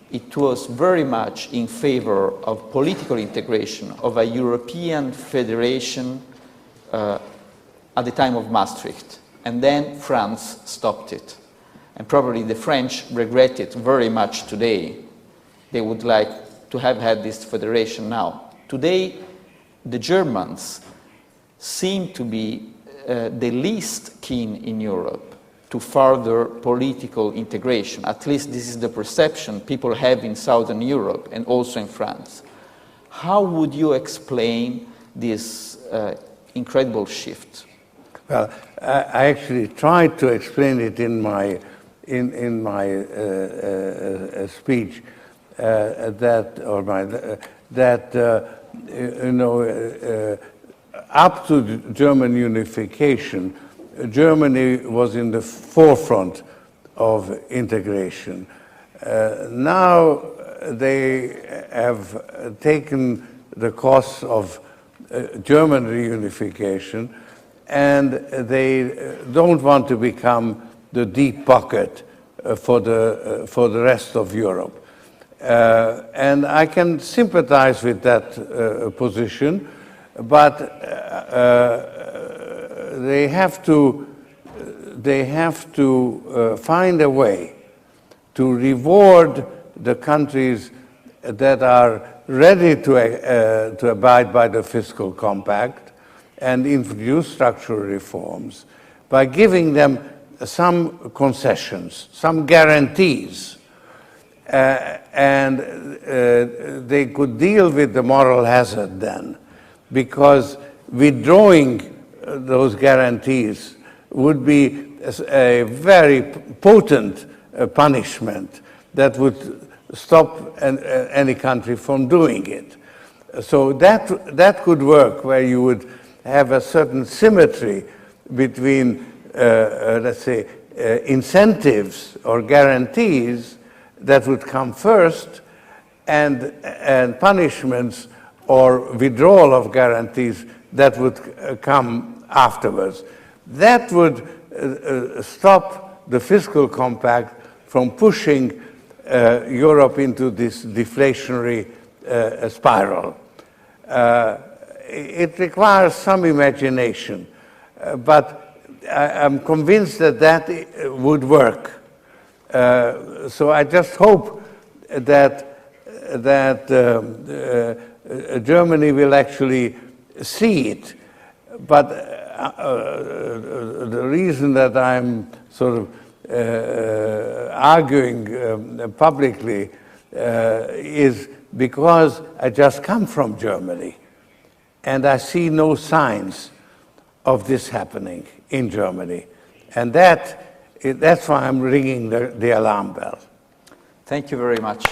It was very much in favor of political integration, of a European federation at the time of Maastricht. And then France stopped it. And probably the French regret it very much today. They would like to have had this federation now. Today, the Germans seem to be the least keen in Europe to further political integration. At least this is the perception people have in Southern Europe and also in France. How would you explain this incredible shift? Well, I actually tried to explain it in my speech up to German unification, Germany was in the forefront of integration. Now they have taken the course of German reunification, and they don't want to become the deep pocket for the rest of Europe. And I can sympathize with that position, but they have to find a way to reward the countries that are ready to abide by the fiscal compact and introduce structural reforms by giving them some concessions, some guarantees, and they could deal with the moral hazard then, because withdrawing those guarantees would be a very potent punishment that would stop any country from doing it. So that could work, where you would have a certain symmetry between, let's say, incentives or guarantees that would come first, and punishments or withdrawal of guarantees that would come afterwards. That would stop the fiscal compact from pushing Europe into this deflationary spiral. it requires some imagination, but I'm convinced that that would work. So I just hope that Germany will actually see it. But the reason that I'm sort of arguing publicly is because I just come from Germany, and I see no signs of this happening in Germany. And that's why I'm ringing the alarm bell. Thank you very much.